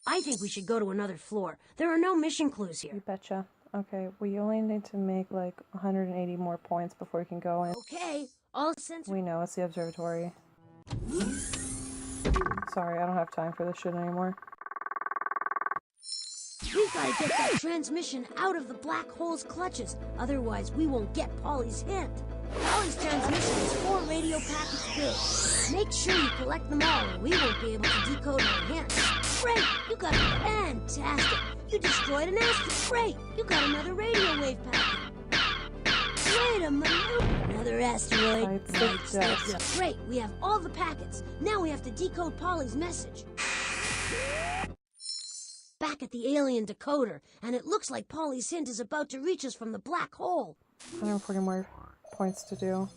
I think we should go to another floor. There are no mission clues here. You betcha. Okay, we only need to make like 180 more points before we can go in. Okay, all sensors. We know, it's the observatory. Sorry, I don't have time for this shit anymore. We've got to get that transmission out of the black hole's clutches. Otherwise, we won't get Polly's hint. Polly's transmission is 4 radio packets big. Make sure you collect them all, or we won't be able to decode her hint. Great! You got it. Fantastic! You destroyed an asteroid. Great! You got another radio wave packet. Wait a minute. Another asteroid. Great! We have all the packets. Now we have to decode Polly's message. Back at the alien decoder, and it looks like Polly's hint is about to reach us from the black hole. 140 more points to do.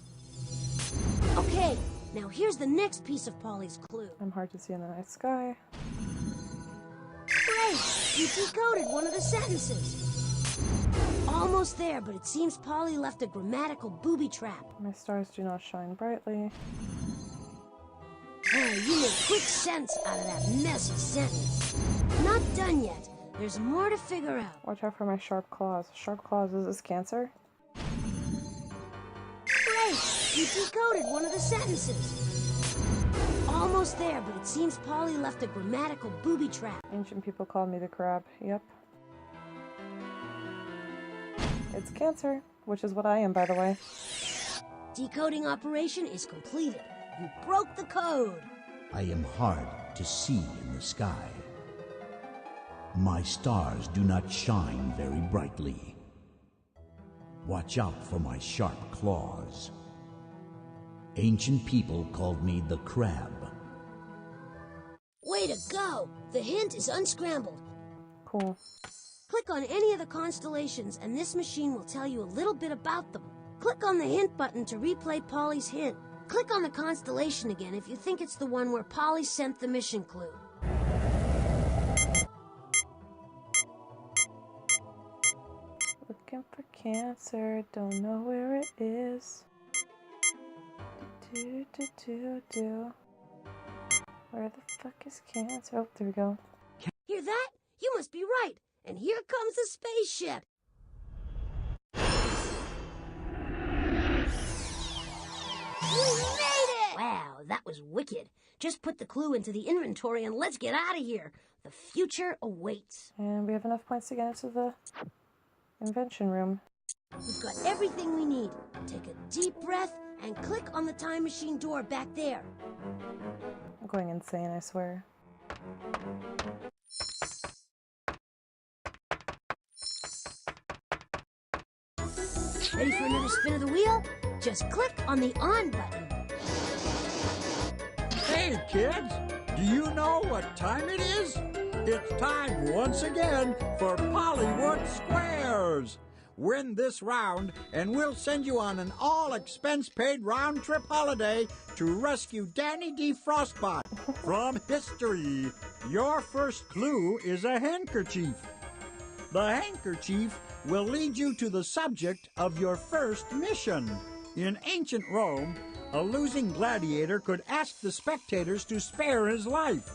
Okay, now here's the next piece of Polly's clue. I'm hard to see in the night sky. Great! You decoded one of the sentences. Almost there, but it seems Polly left a grammatical booby trap. My stars do not shine brightly. Oh, you made quick sense out of that messy sentence. Not done yet. There's more to figure out. Watch out for my sharp claws. Sharp claws, is this cancer? Great! You decoded one of the sentences. Almost there, but it seems Polly left a grammatical booby trap. Ancient people called me the crab. Yep. It's cancer, which is what I am, by the way. Decoding operation is completed. You broke the code. I am hard to see in the sky. My stars do not shine very brightly. Watch out for my sharp claws. Ancient people called me the crab. Way to go! The hint is unscrambled. Cool. Click on any of the constellations and this machine will tell you a little bit about them. Click on the hint button to replay Polly's hint. Click on the constellation again if you think it's the one where Polly sent the mission clue. Looking for cancer, don't know where it is. Where the fuck is cancer? Oh, there we go. Hear that? You must be right. And here comes the spaceship. We made it! Wow, that was wicked. Just put the clue into the inventory and let's get out of here. The future awaits. And we have enough points to get into the invention room. We've got everything we need. Take a deep breath and click on the time machine door back there. I'm going insane, I swear. Ready for another spin of the wheel? Just click on the on button. Hey, kids! Do you know what time it is? It's time once again for Pollywood Squares! Win this round, and we'll send you on an all-expense-paid round-trip holiday to rescue Danny D. Frostbot from history. Your first clue is a handkerchief. The handkerchief will lead you to the subject of your first mission. In ancient Rome, a losing gladiator could ask the spectators to spare his life.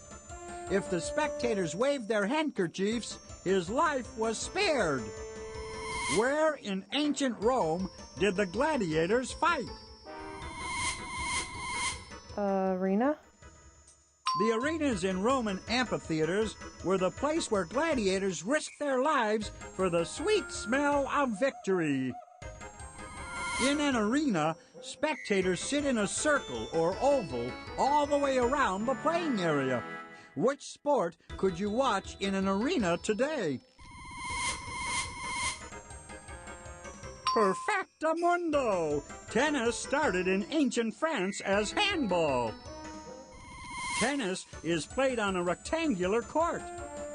If the spectators waved their handkerchiefs, his life was spared. Where in ancient Rome did the gladiators fight? Arena? The arenas in Roman amphitheaters were the place where gladiators risked their lives for the sweet smell of victory. In an arena, spectators sit in a circle or oval all the way around the playing area. Which sport could you watch in an arena today? Perfectamundo! Tennis started in ancient France as handball. Tennis is played on a rectangular court.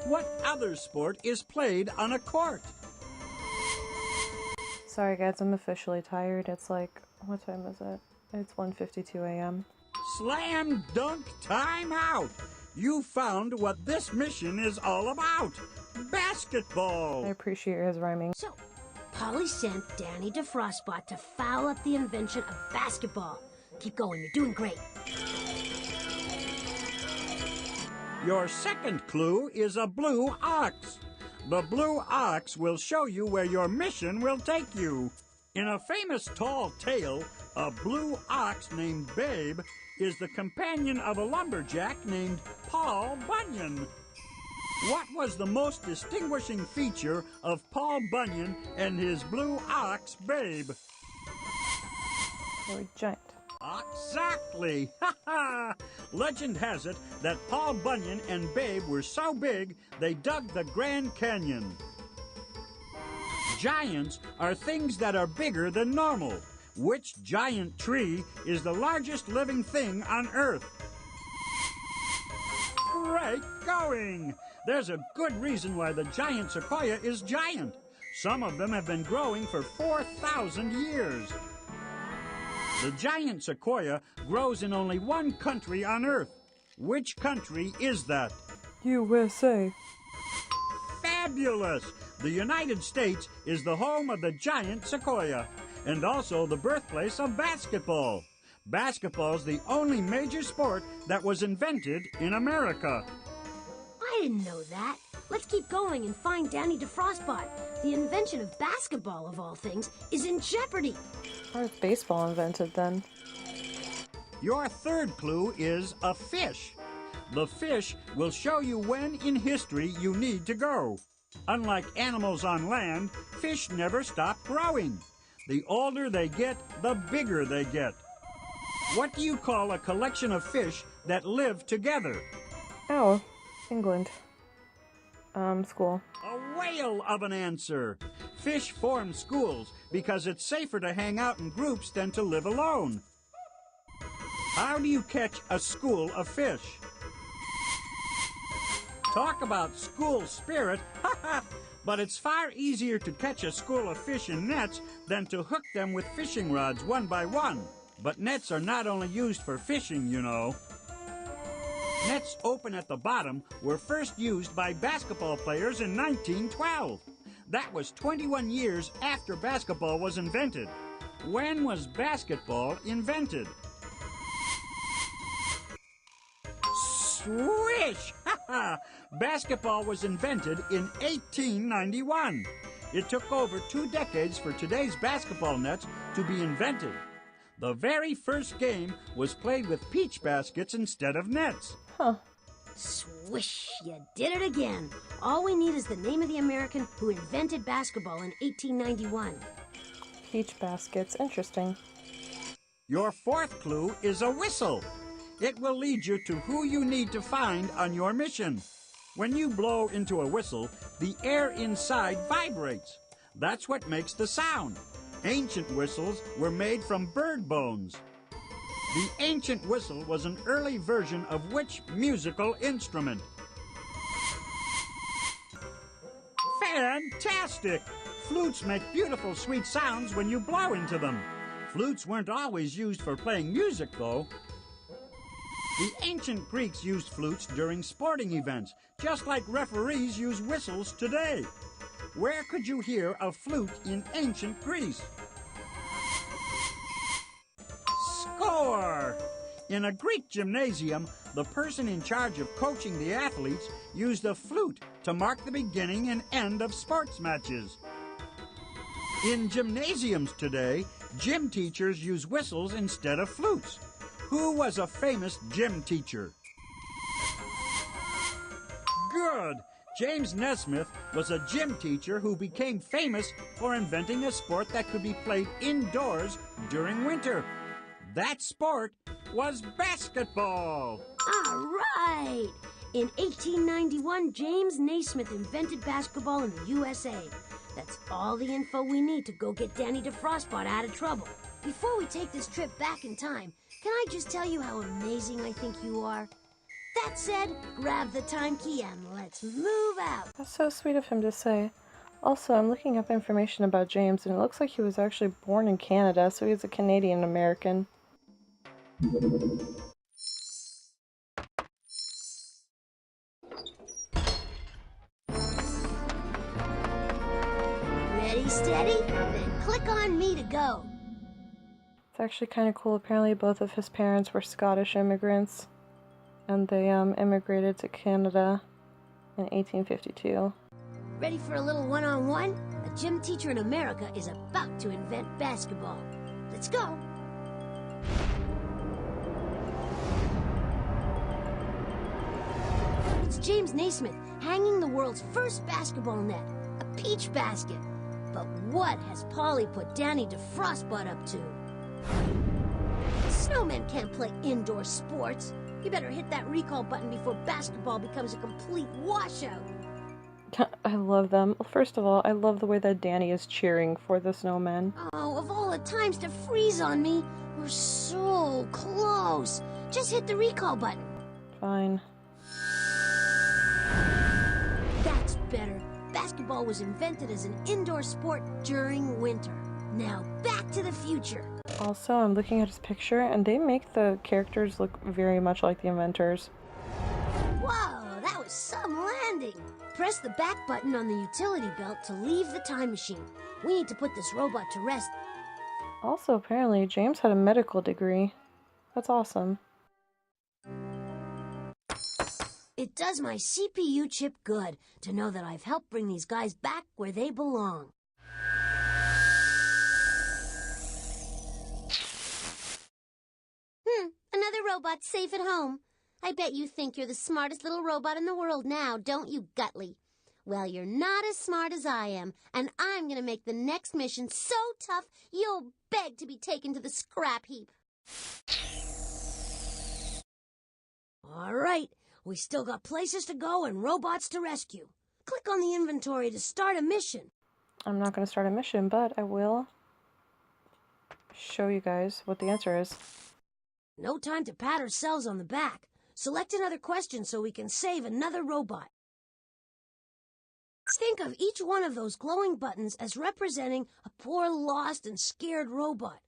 What other sport is played on a court? Sorry guys, I'm officially tired. It's like, what time is it? It's 1:52 a.m. Slam dunk time out! You found what this mission is all about. Basketball! I appreciate his rhyming. So, Polly sent Danny to Frostbot to foul up the invention of basketball. Keep going, you're doing great. Your second clue is a blue ox. The blue ox will show you where your mission will take you. In a famous tall tale, a blue ox named Babe is the companion of a lumberjack named Paul Bunyan. What was the most distinguishing feature of Paul Bunyan and his blue ox, Babe? They were giant. Exactly! Ha ha! Legend has it that Paul Bunyan and Babe were so big they dug the Grand Canyon. Giants are things that are bigger than normal. Which giant tree is the largest living thing on Earth? Great going! There's a good reason why the giant sequoia is giant. Some of them have been growing for 4,000 years. The giant sequoia grows in only one country on Earth. Which country is that? USA. Fabulous! The United States is the home of the giant sequoia, and also the birthplace of basketball. Basketball's the only major sport that was invented in America. I didn't know that. Let's keep going and find Danny DeFrostbot. The invention of basketball, of all things, is in jeopardy. How was baseball invented then? Your third clue is a fish. The fish will show you when in history you need to go. Unlike animals on land, fish never stop growing. The older they get, the bigger they get. What do you call a collection of fish that live together? Oh, England. School. A whale of an answer. Fish form schools because it's safer to hang out in groups than to live alone. How do you catch a school of fish? Talk about school spirit, but it's far easier to catch a school of fish in nets than to hook them with fishing rods one by one. But nets are not only used for fishing, you know. Nets open at the bottom were first used by basketball players in 1912. That was 21 years after basketball was invented. When was basketball invented? Swish! Basketball was invented in 1891. It took over 2 decades for today's basketball nets to be invented. The very first game was played with peach baskets instead of nets. Huh. Swish! You did it again. All we need is the name of the American who invented basketball in 1891. Peach baskets. Interesting. Your fourth clue is a whistle. It will lead you to who you need to find on your mission. When you blow into a whistle, the air inside vibrates. That's what makes the sound. Ancient whistles were made from bird bones. The ancient whistle was an early version of which musical instrument? Fantastic! Flutes make beautiful sweet sounds when you blow into them. Flutes weren't always used for playing music, though. The ancient Greeks used flutes during sporting events, just like referees use whistles today. Where could you hear a flute in ancient Greece? Score! In a Greek gymnasium, the person in charge of coaching the athletes used a flute to mark the beginning and end of sports matches. In gymnasiums today, gym teachers use whistles instead of flutes. Who was a famous gym teacher? Good! James Nesmith was a gym teacher who became famous for inventing a sport that could be played indoors during winter. That sport was basketball. All right! In 1891, James Naismith invented basketball in the USA. That's all the info we need to go get Danny DeFrostbot out of trouble. Before we take this trip back in time, can I just tell you how amazing I think you are? That said, grab the time key and let's move out. That's so sweet of him to say. Also, I'm looking up information about James, and it looks like he was actually born in Canada, so he's a Canadian American. Ready, steady? Then click on me to go. It's actually kind of cool. Apparently both of his parents were Scottish immigrants. and they immigrated to Canada in 1852. Ready for a little one-on-one? A gym teacher in America is about to invent basketball. Let's go. It's James Naismith hanging the world's first basketball net, a peach basket. But what has Polly put Danny DeFrostbutt up to? Snowmen can't play indoor sports. You better hit that recall button before basketball becomes a complete washout. I love them. First of all, I love the way that Danny is cheering for the snowmen. Oh, of all the times to freeze on me, we're so close. Just hit the recall button. Fine. That's better. Basketball was invented as an indoor sport during winter. Now back to the future. Also, I'm looking at his picture, and they make the characters look very much like the inventors. Whoa, that was some landing. Press the back button on the utility belt to leave the time machine. We need to put this robot to rest. Also, apparently, James had a medical degree. That's awesome. It does my CPU chip good to know that I've helped bring these guys back where they belong. Another robot safe at home. I bet you think you're the smartest little robot in the world now, don't you, Gutley? Well, you're not as smart as I am, and I'm gonna make the next mission so tough you'll beg to be taken to the scrap heap. All right, we still got places to go and robots to rescue. Click on the inventory to start a mission. I'm not going to start a mission, but I will show you guys what the answer is. No time to pat ourselves on the back. Select another question so we can save another robot. Think of each one of those glowing buttons as representing a poor, lost, and scared robot.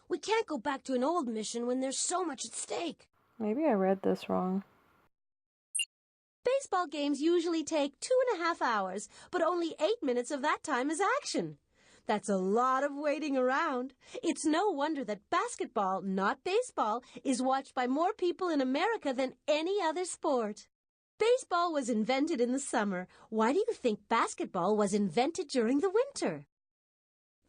We can't go back to an old mission when there's so much at stake. Maybe I read this wrong. Baseball games usually take 2.5 hours, but only 8 minutes of that time is action. That's a lot of waiting around. It's no wonder that basketball, not baseball, is watched by more people in America than any other sport. Baseball was invented in the summer. Why do you think basketball was invented during the winter?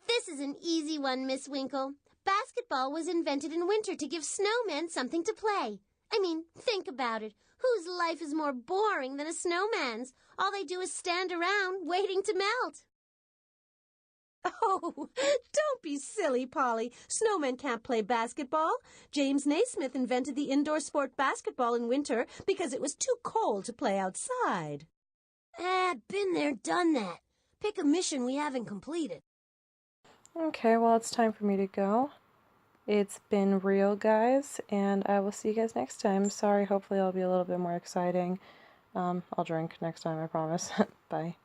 This is an easy one, Miss Winkle. Basketball was invented in winter to give snowmen something to play. I mean, think about it. Whose life is more boring than a snowman's? All they do is stand around waiting to melt. Oh, don't be silly, Polly. Snowmen can't play basketball. James Naismith invented the indoor sport basketball in winter because it was too cold to play outside. Been there, done that. Pick a mission we haven't completed. Okay, well, it's time for me to go. It's been real, guys, and I will see you guys next time. Sorry, hopefully I'll be a little bit more exciting. I'll drink next time, I promise. Bye.